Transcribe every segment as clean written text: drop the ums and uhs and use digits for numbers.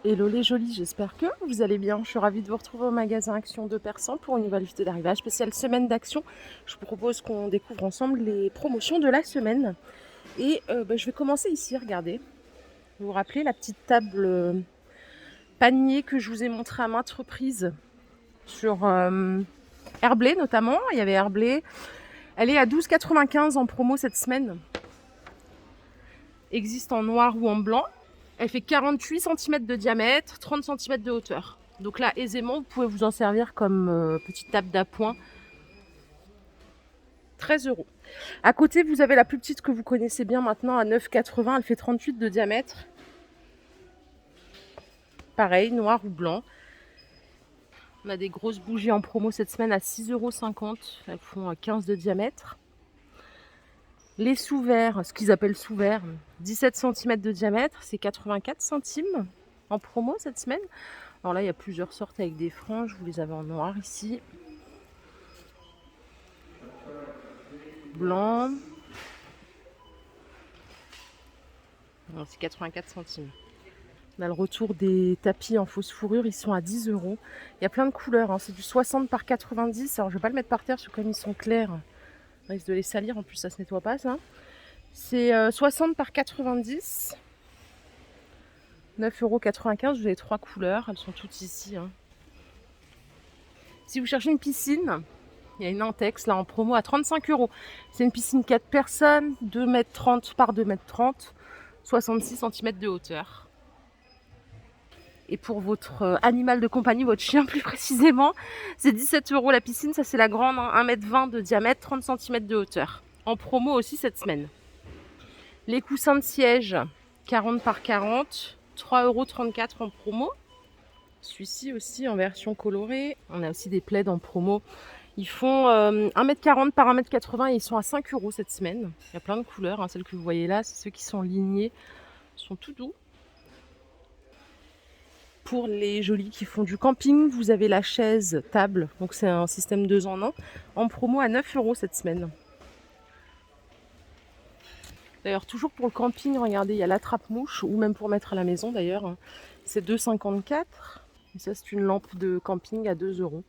Hello les jolis, j'espère que vous allez bien. Je suis ravie de vous retrouver au magasin Action de Persan pour une nouvelle vidéo d'arrivage spéciale semaine d'action. Je vous propose qu'on découvre ensemble les promotions de la semaine. Et je vais commencer ici, regardez. Vous vous rappelez la petite table panier que je vous ai montré à maintes reprises sur Herblay notamment. Il y avait Herblay. Elle est à 12,95 en promo cette semaine. Existe en noir ou en blanc. Elle fait 48 cm de diamètre, 30 cm de hauteur. Donc là, aisément, vous pouvez vous en servir comme petite table d'appoint. 13 €. À côté, vous avez la plus petite que vous connaissez bien maintenant à 9,80. Elle fait 38 de diamètre. Pareil, noir ou blanc. On a des grosses bougies en promo cette semaine à 6,50 €. Elles font 15 de diamètre. Les sous-verres, ce qu'ils appellent sous-verres, 17 cm de diamètre, c'est 84 centimes en promo cette semaine. Alors là, il y a plusieurs sortes avec des franges. Vous les avez en noir ici. Blanc. C'est 84 centimes. On a le retour des tapis en fausse fourrure. Ils sont à 10 €. Il y a plein de couleurs. C'est du 60 par 90. Alors, je ne vais pas le mettre par terre parce que comme ils sont clairs, on risque de les salir. En plus, ça ne se nettoie pas, ça. C'est 60 par 90. 9,95 €. Vous avez 3 couleurs. Elles sont toutes ici. Si vous cherchez une piscine, il y a une Intex là en promo à 35 €. C'est une piscine 4 personnes, 2,30 m par 2,30 m, 66 cm de hauteur. Et pour votre animal de compagnie, votre chien plus précisément, c'est 17 € la piscine. Ça, c'est la grande, 1,20 m de diamètre, 30 cm de hauteur. En promo aussi cette semaine. Les coussins de siège, 40 par 40, 3,34 € en promo. Celui-ci aussi en version colorée. On a aussi des plaids en promo. Ils font 1,40 m par 1,80 m et ils sont à 5 € cette semaine. Il y a plein de couleurs. Celles que vous voyez là, c'est ceux qui sont lignés. Ils sont tout doux. Pour les jolis qui font du camping, vous avez la chaise table. Donc c'est un système 2 en 1. En promo à 9 € cette semaine. D'ailleurs, toujours pour le camping, regardez, il y a l'attrape-mouche. Ou même pour mettre à la maison d'ailleurs. C'est 2,54 €. Et ça, c'est une lampe de camping à 2 €.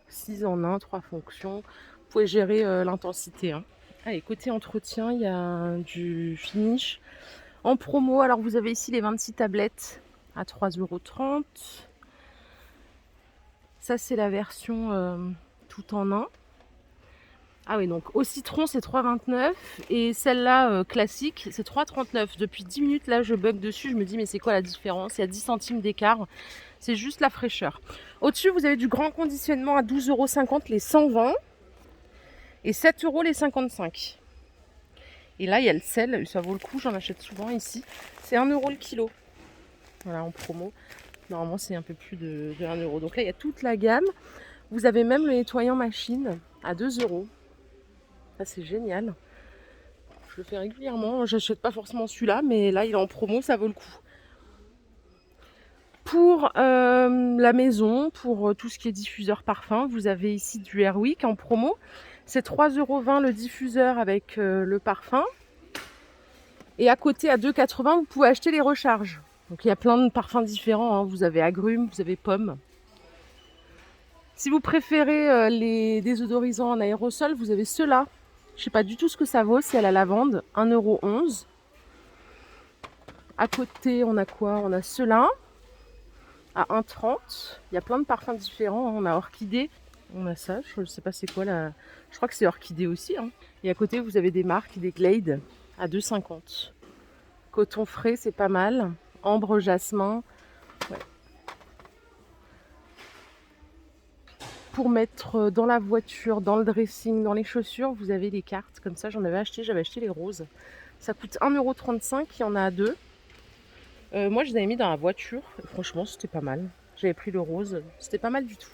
6 en 1, 3 fonctions. Vous pouvez gérer l'intensité. Allez, côté entretien, il y a du finish en promo. Alors, vous avez ici les 26 tablettes à 3,30 €. Ça, c'est la version tout en 1. Ah oui, donc au citron, c'est 3,29 € et celle-là, classique, c'est 3,39 €. Depuis 10 minutes, là, je bug dessus. Je me dis, mais c'est quoi la différence? Il y a 10 centimes d'écart. C'est juste la fraîcheur. Au-dessus, vous avez du grand conditionnement à 12,50 € les 120 et 7 € les 55. Et là, il y a le sel. Ça vaut le coup. J'en achète souvent ici. C'est 1 € le kilo. Voilà, en promo. Normalement, c'est un peu plus de 1 €. Donc là, il y a toute la gamme. Vous avez même le nettoyant machine à 2 €. Ça, c'est génial. Je le fais régulièrement. J'achète pas forcément celui-là, mais là, il est en promo. Ça vaut le coup. Pour la maison, pour tout ce qui est diffuseur parfum, vous avez ici du Airwick en promo. C'est 3,20 € le diffuseur avec le parfum. Et à côté, à 2,80 €, vous pouvez acheter les recharges. Donc il y a plein de parfums différents. Vous avez agrumes, vous avez pommes. Si vous préférez les désodorisants en aérosol, vous avez ceux-là. Je ne sais pas du tout ce que ça vaut. C'est à la lavande, 1,11 €. À côté, on a quoi? On a ceux-là à 1,30 €. Il y a plein de parfums différents. On a orchidée. On a ça. Je ne sais pas c'est quoi là. Je crois que c'est orchidée aussi. Et à côté, vous avez des marques, des Glade à 2,50 €. Coton frais, c'est pas mal. Ambre, jasmin. Ouais. Pour mettre dans la voiture, dans le dressing, dans les chaussures, vous avez des cartes. Comme ça, j'avais acheté les roses. Ça coûte 1,35 €. Il y en a 2. Moi, je les avais mis dans la voiture. Et franchement, c'était pas mal. J'avais pris le rose. C'était pas mal du tout.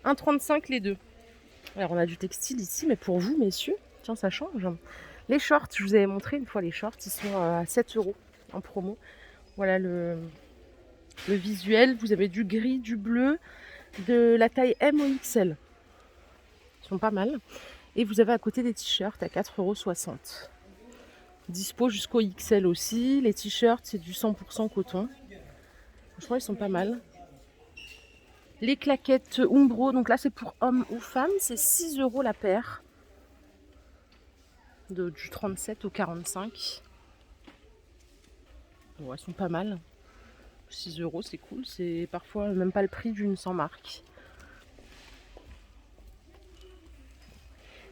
1,35 € les deux. Alors, on a du textile ici, mais pour vous, messieurs, tiens, ça change. Les shorts, je vous avais montré une fois les shorts. Ils sont à 7 € en promo. Voilà le visuel. Vous avez du gris, du bleu, de la taille M ou XL. Ils sont pas mal. Et vous avez à côté des t-shirts à 4,60 €. Dispo jusqu'au XL aussi. Les t-shirts, c'est du 100% coton. Franchement, ils sont pas mal. Les claquettes Umbro, donc là c'est pour hommes ou femmes, c'est 6 € la paire. Du 37 au 45. Bon, elles sont pas mal. 6 € c'est cool, c'est parfois même pas le prix d'une sans marque.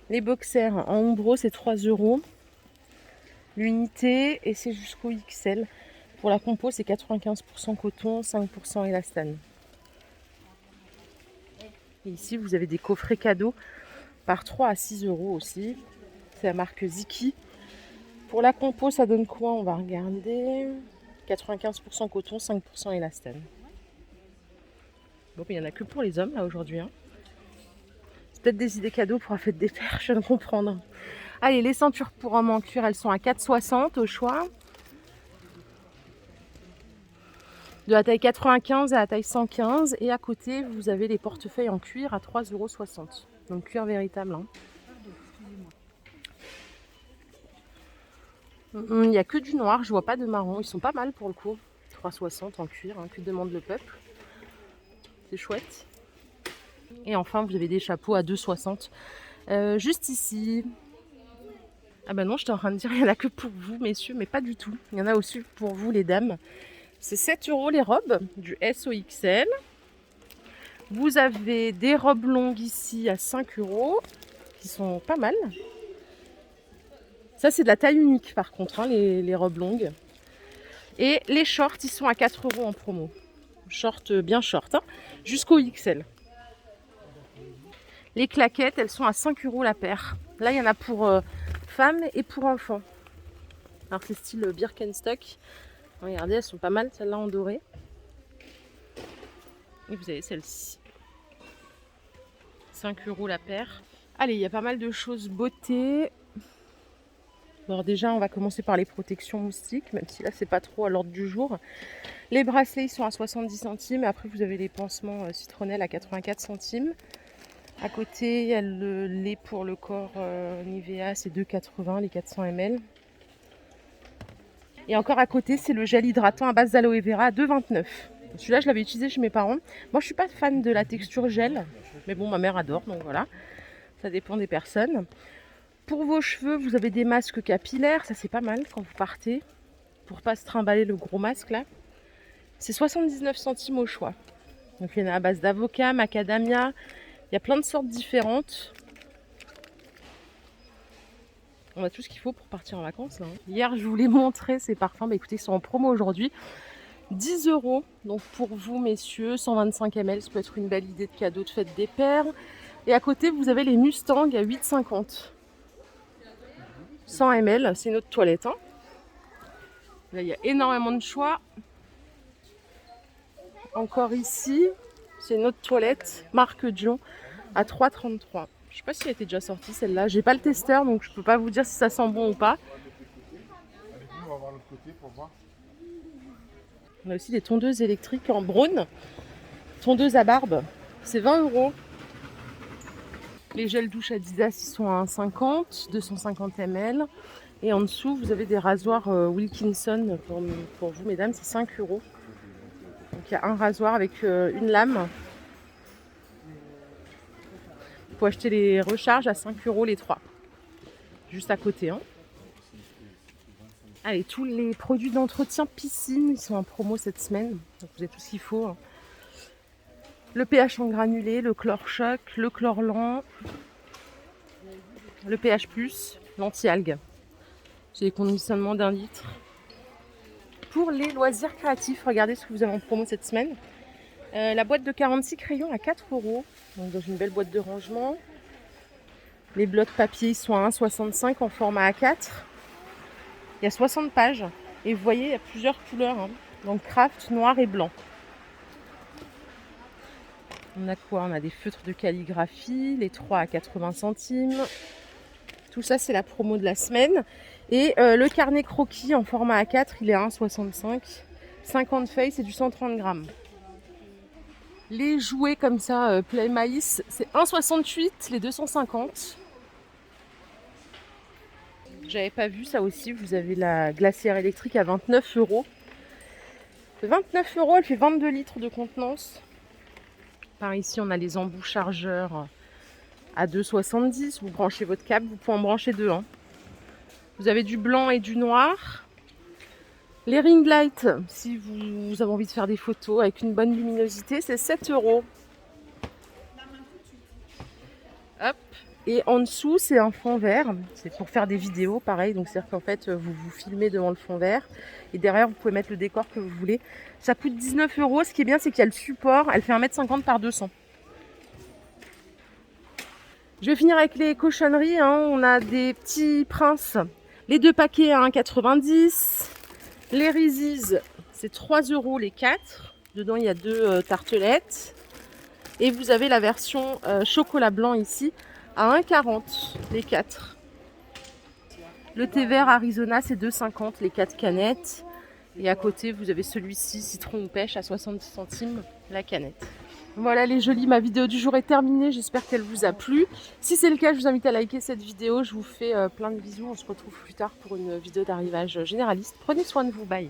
Les boxers en Umbro c'est 3 € l'unité et c'est jusqu'au XL. Pour la compo c'est 95% coton, 5% élastane. Et ici vous avez des coffrets cadeaux par 3 à 6 € aussi. C'est la marque Ziki. Pour la compo ça donne quoi? On va regarder. 95% coton, 5% élastane. Bon, mais il n'y en a que pour les hommes là aujourd'hui. Hein. C'est peut-être des idées cadeaux pour la fête des pères, je viens de comprendre. Allez, les ceintures pour hommes en cuir, elles sont à 4,60 € au choix. De la taille 95 à la taille 115. Et à côté, vous avez les portefeuilles en cuir à 3,60 €. Donc cuir véritable. Hein. Il n'y a que du noir, je vois pas de marron. Ils sont pas mal pour le coup. 3,60 € en cuir, hein, que demande le peuple. C'est chouette. Et enfin, vous avez des chapeaux à 2,60 €. Juste ici. Ah ben non, j'étais en train de dire, il n'y en a que pour vous, messieurs, mais pas du tout. Il y en a aussi pour vous, les dames. C'est 7 € les robes, du S au XL. Vous avez des robes longues ici à 5 €, qui sont pas mal. Ça, c'est de la taille unique, par contre, hein, les robes longues. Et les shorts, ils sont à 4 € en promo. Short, bien short, hein, jusqu'au XL. Les claquettes, elles sont à 5 € la paire. Là, il y en a pour femmes et pour enfants. Alors, c'est style Birkenstock. Regardez, elles sont pas mal, celles-là en doré. Et vous avez celle-ci. 5 € la paire. Allez, il y a pas mal de choses beauté. Alors déjà, on va commencer par les protections moustiques, même si là, c'est pas trop à l'ordre du jour. Les bracelets, ils sont à 70 centimes. Après, vous avez les pansements citronnelle à 84 centimes. À côté, il y a le lait pour le corps Nivea, c'est 2,80 € les 400 ml. Et encore à côté, c'est le gel hydratant à base d'aloe vera à 2,29 €. Celui-là, je l'avais utilisé chez mes parents. Moi, je suis pas fan de la texture gel, mais bon, ma mère adore, donc voilà. Ça dépend des personnes. Pour vos cheveux, vous avez des masques capillaires, ça c'est pas mal quand vous partez, pour pas se trimballer le gros masque là. C'est 79 centimes au choix. Donc il y en a à base d'avocat, macadamia, il y a plein de sortes différentes. On a tout ce qu'il faut pour partir en vacances là. Hier, je vous l'ai montré ces parfums, bah écoutez, ils sont en promo aujourd'hui. 10 €, donc pour vous messieurs, 125 ml, ça peut être une belle idée de cadeau de fête des pères. Et à côté, vous avez les Mustang à 8,50 €. 100 ml, c'est notre toilette. Hein. Là, il y a énormément de choix. Encore ici, c'est notre toilette, marque Dion, à 3,33 €. Je sais pas si elle était déjà sortie celle-là. J'ai pas le testeur, donc je peux pas vous dire si ça sent bon ou pas. On va voir l'autre côté pour voir. On a aussi des tondeuses électriques en Braun. Tondeuse à barbe, c'est 20 €. Les gels douche Adidas, ils sont à 1,50 €, 250 ml. Et en dessous, vous avez des rasoirs Wilkinson pour vous, mesdames, c'est 5 €. Donc il y a un rasoir avec une lame. Vous pouvez acheter les recharges à 5 € les 3. Juste à côté. Hein. Allez, tous les produits d'entretien piscine, ils sont en promo cette semaine. Donc vous avez tout ce qu'il faut. Hein. Le pH en granulé, le chlore choc, le chlore lent, le pH+, l'anti-algue. J'ai des conditionnements d'1 litre. Pour les loisirs créatifs, regardez ce que vous avez en promo cette semaine. La boîte de 46 crayons à 4 €, donc dans une belle boîte de rangement. Les blocs papier sont à 1,65 € en format A4. Il y a 60 pages et vous voyez, il y a plusieurs couleurs. Hein. Donc craft, noir et blanc. On a quoi? On a des feutres de calligraphie, les 3 à 80 centimes. Tout ça, c'est la promo de la semaine. Et le carnet croquis en format A4, il est à 1,65 €. 50 feuilles, c'est du 130 grammes. Les jouets comme ça, Play Maïs, c'est 1,68 € les 250. J'avais pas vu ça aussi. Vous avez la glacière électrique à 29 €. 29 €, elle fait 22 litres de contenance. Par ici, on a les embouts chargeurs à 2,70 €. Vous branchez votre câble, vous pouvez en brancher deux. Hein. Vous avez du blanc et du noir. Les ring lights, si vous avez envie de faire des photos avec une bonne luminosité, c'est 7 €. Hop. Et en dessous, c'est un fond vert. C'est pour faire des vidéos, pareil. Donc, c'est-à-dire qu'en fait, vous vous filmez devant le fond vert. Et derrière, vous pouvez mettre le décor que vous voulez. Ça coûte 19 €. Ce qui est bien, c'est qu'il y a le support. Elle fait 1,50 m par 200. Je vais finir avec les cochonneries. Hein. On a des petits princes. Les 2 paquets à 1,90 €. Les Reese's, c'est 3 € les 4. Dedans, il y a 2 tartelettes. Et vous avez la version chocolat blanc ici à 1,40 € les 4. Le thé vert Arizona, c'est 2,50 € les 4 canettes. Et à côté, vous avez celui-ci, citron ou pêche, à 70 centimes la canette. Voilà les jolis, ma vidéo du jour est terminée. J'espère qu'elle vous a plu. Si c'est le cas, je vous invite à liker cette vidéo. Je vous fais plein de bisous. On se retrouve plus tard pour une vidéo d'arrivage généraliste. Prenez soin de vous. Bye.